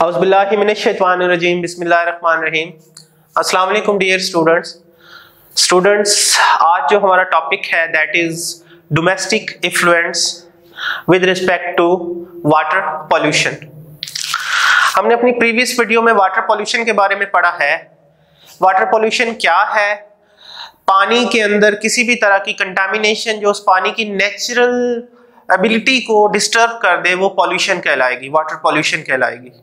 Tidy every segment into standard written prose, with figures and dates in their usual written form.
औज़ुबिल्लाहिमिनश्शैतानिर्रजीम बिस्मिल्लाहिर्रहमानिर्रहीम। अस्सलाम वालेकुम डियर स्टूडेंट्स, आज जो हमारा टॉपिक है that is domestic effluents with respect to water pollution. हमने अपनी प्रीवियस वीडियो में वाटर पॉल्यूशन के बारे में पढ़ा है। वाटर पॉल्यूशन क्या है? पानी के अंदर किसी भी तरह की कंटामिनेशन जो उस पानी की नेचुरल एबिलिटी को डिस्टर्ब कर दे वो पॉल्यूशन कहलाएगी, वाटर पॉल्यूशन कहलाएगी।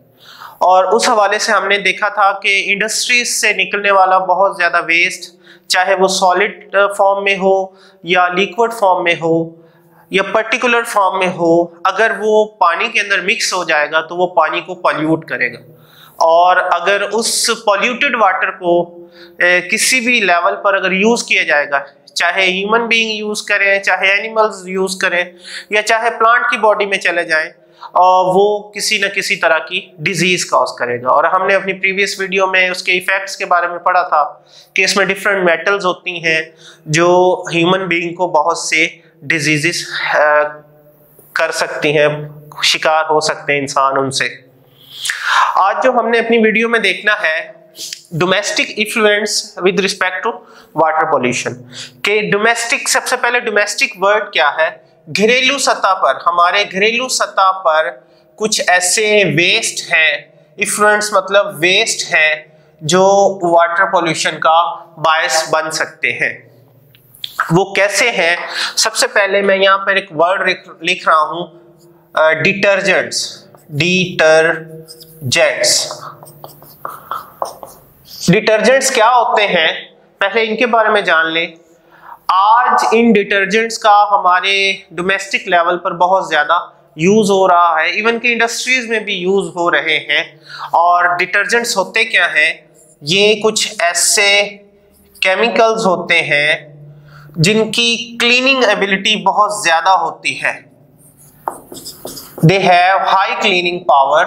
और उस हवाले से हमने देखा था कि इंडस्ट्रीज से निकलने वाला बहुत ज़्यादा वेस्ट, चाहे वो सॉलिड फॉर्म में हो या लिक्विड फॉर्म में हो या पर्टिकुलर फॉर्म में हो, अगर वो पानी के अंदर मिक्स हो जाएगा तो वो पानी को पॉल्यूट करेगा। और अगर उस पॉल्यूटेड वाटर को किसी भी लेवल पर अगर यूज़ किया जाएगा, चाहे ह्यूमन बीइंग यूज़ करें, चाहे एनिमल्स यूज़ करें या चाहे प्लांट की बॉडी में चले जाएं, वो किसी न किसी तरह की डिजीज कॉज करेगा। और हमने अपनी प्रीवियस वीडियो में उसके इफेक्ट्स के बारे में पढ़ा था कि इसमें डिफरेंट मेटल्स होती हैं जो ह्यूमन बीइंग को बहुत से डिजीजेस कर सकती हैं, शिकार हो सकते हैं इंसान उनसे। आज जो हमने अपनी वीडियो में देखना है domestic influence with respect to water pollution के डोमेस्टिक, सबसे पहले डोमेस्टिक वर्ड क्या है? घरेलू सतह पर, हमारे घरेलू सतह पर कुछ ऐसे वेस्ट हैं, इफ्लुएंस मतलब वेस्ट हैं जो वाटर पॉल्यूशन का बायस बन सकते हैं। वो कैसे हैं? सबसे पहले मैं यहाँ पर एक वर्ड लिख रहा हूं, डिटर्जेंट्स। डिटर्जेंट्स क्या होते हैं, पहले इनके बारे में जान लें। आज इन डिटर्जेंट्स का हमारे डोमेस्टिक लेवल पर बहुत ज़्यादा यूज़ हो रहा है, इवन कि इंडस्ट्रीज में भी यूज़ हो रहे हैं। और डिटर्जेंट्स होते क्या हैं? ये कुछ ऐसे केमिकल्स होते हैं जिनकी क्लीनिंग एबिलिटी बहुत ज़्यादा होती है। They have high cleaning power,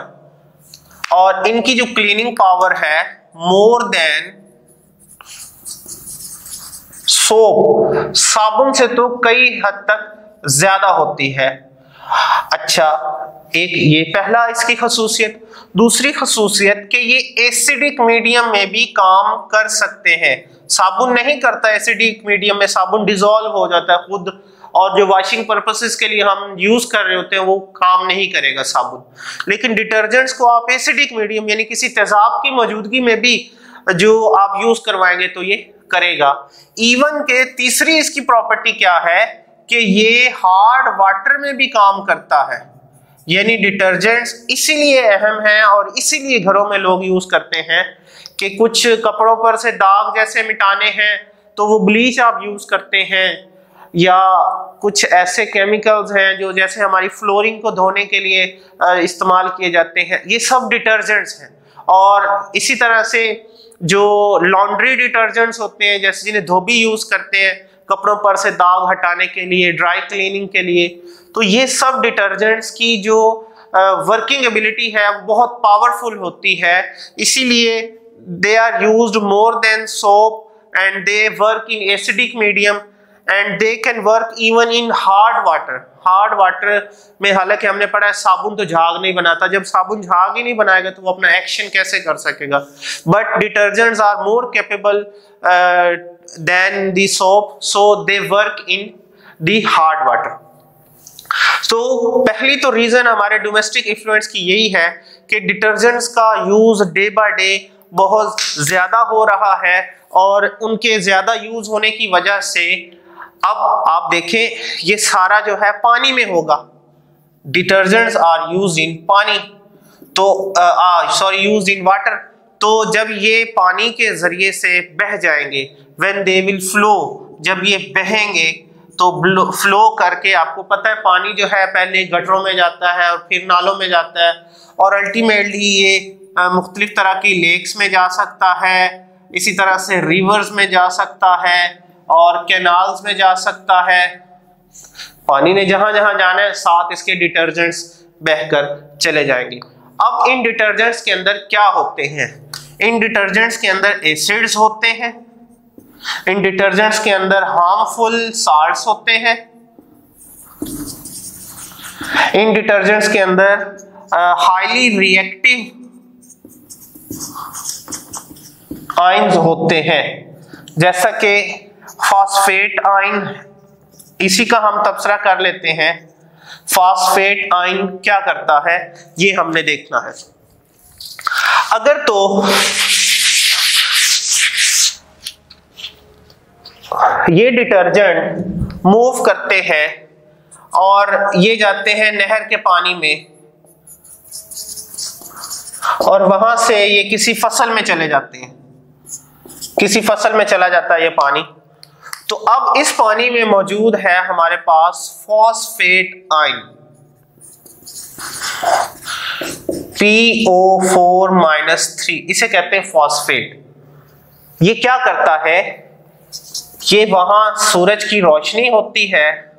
और इनकी जो क्लीनिंग पावर है मोर देन सोप, साबुन से तो कई हद तक ज्यादा होती है। अच्छा, एक ये पहला इसकी खसूसियत। दूसरी खसूसियत कि ये एसिडिक मीडियम में भी काम कर सकते हैं। साबुन नहीं करता, एसिडिक मीडियम में साबुन डिसॉल्व हो जाता है खुद, और जो वॉशिंग पर्पसेस के लिए हम यूज कर रहे होते हैं वो काम नहीं करेगा साबुन। लेकिन डिटर्जेंट्स को आप एसिडिक मीडियम यानी किसी तेजाब की मौजूदगी में भी जो आप यूज करवाएंगे तो ये करेगा। इवन के तीसरी इसकी प्रॉपर्टी क्या है कि ये हार्ड वाटर में भी काम करता है। यानी डिटर्जेंट्स इसीलिए अहम हैं और इसीलिए घरों में लोग यूज करते हैं कि कुछ कपड़ों पर से दाग जैसे मिटाने हैं तो वो ब्लीच आप यूज करते हैं, या कुछ ऐसे केमिकल्स हैं जो जैसे हमारी फ्लोरिंग को धोने के लिए इस्तेमाल किए जाते हैं, ये सब डिटर्जेंट्स हैं। और इसी तरह से जो लॉन्ड्री डिटर्जेंट्स होते हैं, जैसे जिन्हें धोबी यूज करते हैं कपड़ों पर से दाग हटाने के लिए, ड्राई क्लीनिंग के लिए, तो ये सब डिटर्जेंट्स की जो वर्किंग एबिलिटी है बहुत पावरफुल होती है। इसीलिए they are used more than soap and they work in acidic medium and they can work even in hard water. Hard water में हालांकि हमने पढ़ा है साबुन तो झाग नहीं बनाता, जब साबुन झाग ही नहीं बनाएगा तो वो अपना एक्शन कैसे कर सकेगा। But detergents are more capable than the soap, so they work in the hard water. तो पहली तो रीजन हमारे डोमेस्टिक इन्फ्लुएंस की यही है कि डिटर्जेंट्स का यूज डे बाय डे बहुत ज्यादा हो रहा है, और उनके ज्यादा यूज होने की वजह से अब आप देखें ये सारा जो है पानी में होगा। डिटर्जेंट्स आर यूज्ड इन पानी, तो यूज्ड इन वाटर। तो जब ये पानी के जरिए से बह जाएंगे, व्हेन दे विल फ्लो, जब ये बहेंगे तो फ्लो करके, आपको पता है पानी जो है पहले गटरों में जाता है और फिर नालों में जाता है, और अल्टीमेटली ये मुख्तलिफ तरह की लेक्स में जा सकता है, इसी तरह से रिवर्स में जा सकता है और कैनाल्स में जा सकता है। पानी ने जहां जहां जाना है साथ इसके डिटर्जेंट्स बहकर चले जाएंगे। अब इन डिटर्जेंट्स के अंदर क्या होते हैं? इन डिटर्जेंट्स के अंदर एसिड्स होते हैं, इन डिटर्जेंट्स के अंदर हार्मफुल साल्ट्स होते हैं, इन डिटर्जेंट्स के अंदर हाईली रिएक्टिव आयन्स होते हैं, जैसा कि फॉस्फेट आयन, इसी का हम तबसरा कर लेते हैं। फॉस्फेट आयन क्या करता है ये हमने देखना है। अगर तो ये डिटर्जेंट मूव करते हैं और ये जाते हैं नहर के पानी में और वहां से ये किसी फसल में चले जाते हैं, किसी फसल में चला जाता है ये पानी, तो अब इस पानी में मौजूद है हमारे पास फॉस्फेट आयन PO4-3, इसे कहते हैं फॉस्फेट। ये क्या करता है, ये वहां सूरज की रोशनी होती है,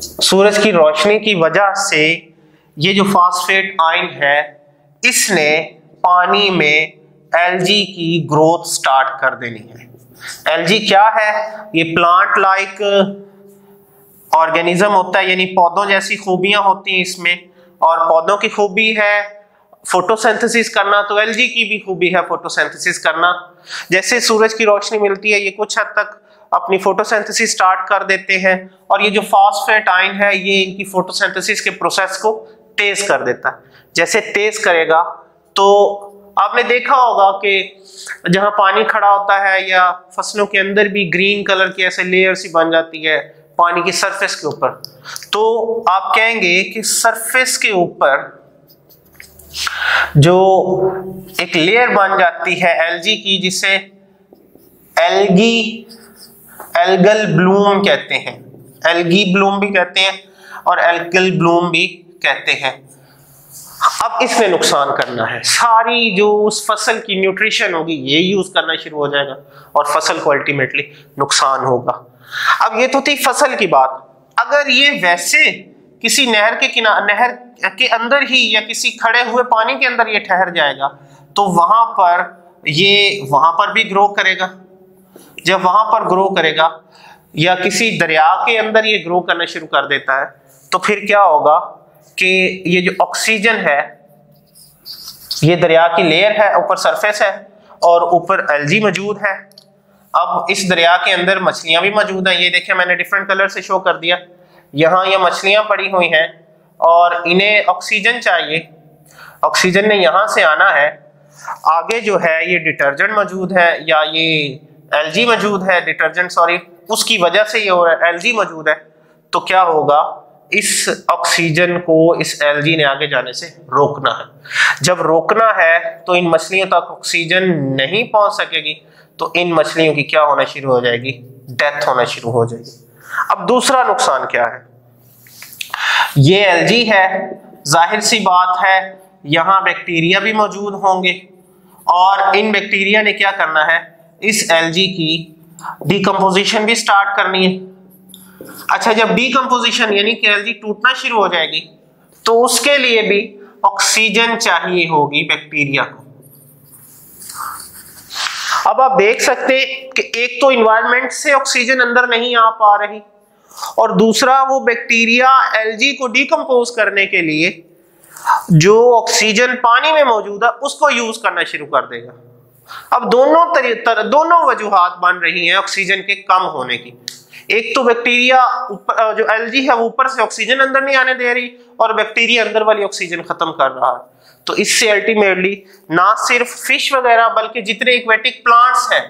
सूरज की रोशनी की वजह से ये जो फॉस्फेट आयन है इसने पानी में एल्गी की ग्रोथ स्टार्ट कर देनी है। एल्गी क्या है, ये प्लांट लाइक ऑर्गेनिज्म होता है, यानी पौधों जैसी खूबियां होती हैं इसमें, और पौधों की खूबी है फोटोसिंथेसिस करना, तो एल्गी की भी खूबी है फोटोसिंथेसिस करना। जैसे सूरज की रोशनी मिलती है ये कुछ हद तक अपनी फोटोसिंथेसिस स्टार्ट कर देते हैं, और ये जो फॉस्फेट आयन है ये इनकी फोटोसिंथेसिस के प्रोसेस को तेज कर देता है। जैसे तेज करेगा तो आपने देखा होगा कि जहां पानी खड़ा होता है या फसलों के अंदर भी ग्रीन कलर की ऐसे लेयर सी बन जाती है पानी की सरफेस के ऊपर, तो आप कहेंगे कि सरफेस के ऊपर जो एक लेयर बन जाती है एल्गी की, जिसे एल्गल ब्लूम कहते हैं, एल्गी ब्लूम भी कहते हैं और एल्गल ब्लूम भी कहते हैं। अब इसमें नुकसान करना है, सारी जो उस फसल की न्यूट्रिशन होगी ये यूज करना शुरू हो जाएगा और फसल को अल्टीमेटली नुकसान होगा। अब ये तो थी फसल की बात। अगर ये वैसे किसी नहर के अंदर ही या किसी खड़े हुए पानी के अंदर ये ठहर जाएगा तो वहां पर भी ग्रो करेगा। जब वहां पर ग्रो करेगा या किसी दरिया के अंदर ये ग्रो करना शुरू कर देता है तो फिर क्या होगा कि ये जो ऑक्सीजन है, ये दरिया की लेयर है, ऊपर सरफेस है और ऊपर एल्गी मौजूद है। अब इस दरिया के अंदर मछलियां भी मौजूद हैं, ये देखिए मैंने डिफरेंट कलर से शो कर दिया। यहाँ ये मछलियां पड़ी हुई हैं और इन्हें ऑक्सीजन चाहिए, ऑक्सीजन ने यहाँ से आना है। आगे जो है ये डिटर्जेंट मौजूद है या ये एल्गी मौजूद है, डिटर्जेंट सॉरी, उसकी वजह से ये एल्गी मौजूद है। तो क्या होगा, इस ऑक्सीजन को इस एल्गी ने आगे जाने से रोकना है। जब रोकना है तो इन मछलियों तक ऑक्सीजन नहीं पहुंच सकेगी, तो इन मछलियों की क्या होना शुरू हो जाएगी, डेथ होना शुरू हो जाएगी। अब दूसरा नुकसान क्या है, ये एल्गी है, जाहिर सी बात है यहाँ बैक्टीरिया भी मौजूद होंगे और इन बैक्टीरिया ने क्या करना है, इस एल्गी की डिकम्पोजिशन भी स्टार्ट करनी है। अच्छा, जब डिकम्पोजिशन यानी कि एल्गी टूटना शुरू हो जाएगी तो उसके लिए भी ऑक्सीजन चाहिए होगी बैक्टीरिया को। अब आप देख सकते हैं कि एक तो इन्वायरमेंट से ऑक्सीजन अंदर नहीं आ पा रही और दूसरा वो बैक्टीरिया एल्गी को डिकम्पोज करने के लिए जो ऑक्सीजन पानी में मौजूद है उसको यूज करना शुरू कर देगा। अब दोनों वजूहात बन रही हैं ऑक्सीजन के कम होने की। एक तो बैक्टीरिया ऊपर, जो एल्गी है वो ऊपर से ऑक्सीजन अंदर नहीं आने दे रही और बैक्टीरिया अंदर वाली ऑक्सीजन खत्म कर रहा है। तो इससे अल्टीमेटली ना सिर्फ फिश वगैरह बल्कि जितने एक्वेटिक प्लांट्स हैं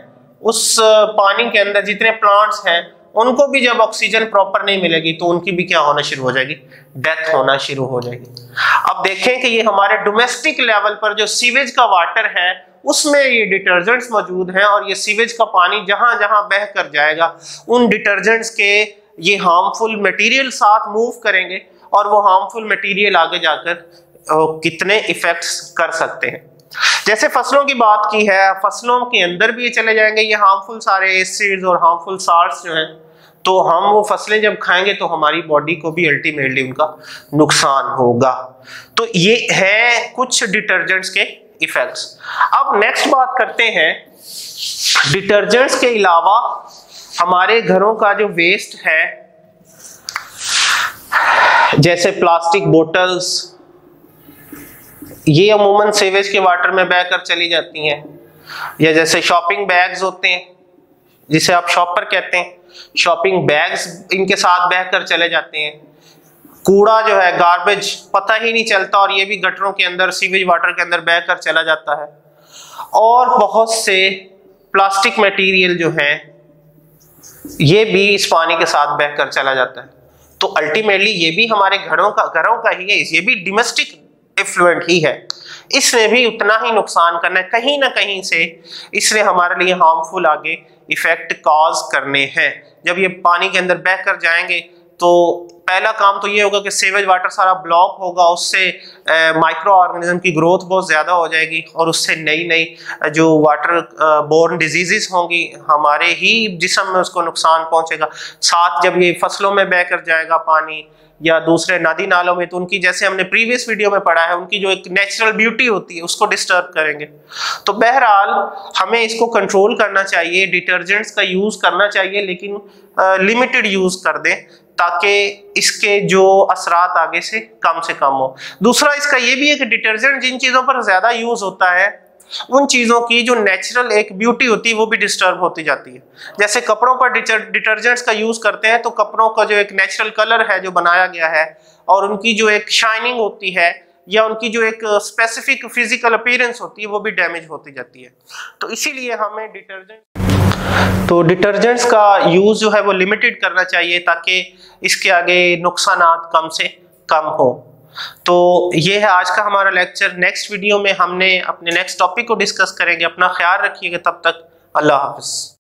उस पानी के अंदर जितने प्लांट्स हैं उनको भी जब ऑक्सीजन प्रॉपर नहीं मिलेगी तो उनकी भी क्या होना शुरू हो जाएगी, डेथ होना शुरू हो जाएगी। अब देखें कि ये हमारे डोमेस्टिक लेवल पर जो सीवेज का वाटर है उसमें ये डिटर्जेंट्स मौजूद हैं और ये सीवेज का पानी जहां जहां बह कर जाएगा उन डिटर्जेंट्स के ये हार्मफुल मटेरियल साथ मूव करेंगे और वो हार्मफुल मटेरियल आगे जाकर कितने इफेक्ट्स कर सकते हैं। जैसे फसलों की बात की है, फसलों के अंदर भी ये चले जाएंगे ये हार्मफुल सारे एसिड्स और हार्मफुल साल्ट्स जो हैं, तो हम वो फसलें जब खाएंगे तो हमारी बॉडी को भी अल्टीमेटली उनका नुकसान होगा। तो ये है कुछ डिटर्जेंट्स के इफेक्ट्स। अब नेक्स्ट बात करते हैं, डिटर्जेंट्स के अलावा हमारे घरों का जो वेस्ट है जैसे प्लास्टिक बोतल्स, ये अमूमन सीवेज के वाटर में बहकर चली जाती हैं। या जैसे शॉपिंग बैग्स होते हैं जिसे आप शॉपर कहते हैं, शॉपिंग बैग्स इनके साथ बहकर चले जाते हैं। कूड़ा जो है, गार्बेज, पता ही नहीं चलता और ये भी गटरों के अंदर, सीवेज वाटर के अंदर बहकर चला जाता है। और बहुत से प्लास्टिक मटेरियल जो है ये भी इस पानी के साथ बहकर चला जाता है। तो अल्टीमेटली ये भी हमारे घरों का ही है, ये भी डोमेस्टिक इफ्लुएंट ही है, इसने भी उतना ही नुकसान करना है। कहीं ना कहीं से इसने हमारे लिए हार्मफुल आगे इफेक्ट कॉज करने हैं। जब ये पानी के अंदर बहकर जाएंगे तो पहला काम तो ये होगा कि सीवेज वाटर सारा ब्लॉक होगा, उससे माइक्रो ऑर्गेनिज्म की ग्रोथ बहुत ज़्यादा हो जाएगी और उससे नई नई जो वाटर बोर्न डिजीजेस होंगी हमारे ही जिस्म में उसको नुकसान पहुंचेगा। साथ जब ये फसलों में बहकर जाएगा पानी या दूसरे नदी नालों में, तो उनकी, जैसे हमने प्रीवियस वीडियो में पढ़ा है, उनकी जो एक नेचुरल ब्यूटी होती है उसको डिस्टर्ब करेंगे। तो बहरहाल हमें इसको कंट्रोल करना चाहिए, डिटर्जेंट्स का यूज़ करना चाहिए, लेकिन लिमिटेड यूज़ कर दें ताकि इसके जो असरात आगे से कम हो। दूसरा इसका ये भी है कि डिटर्जेंट जिन चीज़ों पर ज़्यादा यूज़ होता है उन चीज़ों की जो नेचुरल एक ब्यूटी होती है वो भी डिस्टर्ब होती जाती है। जैसे कपड़ों पर डिटर्जेंट्स का यूज़ करते हैं तो कपड़ों का जो एक नेचुरल कलर है जो बनाया गया है और उनकी जो एक शाइनिंग होती है या उनकी जो एक स्पेसिफिक फिजिकल अपीयरेंस होती है वो भी डैमेज होती जाती है। तो इसीलिए हमें डिटर्जेंट्स का यूज़ जो है वो लिमिटेड करना चाहिए ताकि इसके आगे नुकसानात कम से कम हो। तो ये है आज का हमारा लेक्चर। नेक्स्ट वीडियो में हमने अपने नेक्स्ट टॉपिक को डिस्कस करेंगे। अपना ख्याल रखिएगा, तब तक अल्लाह हाफ़िज़।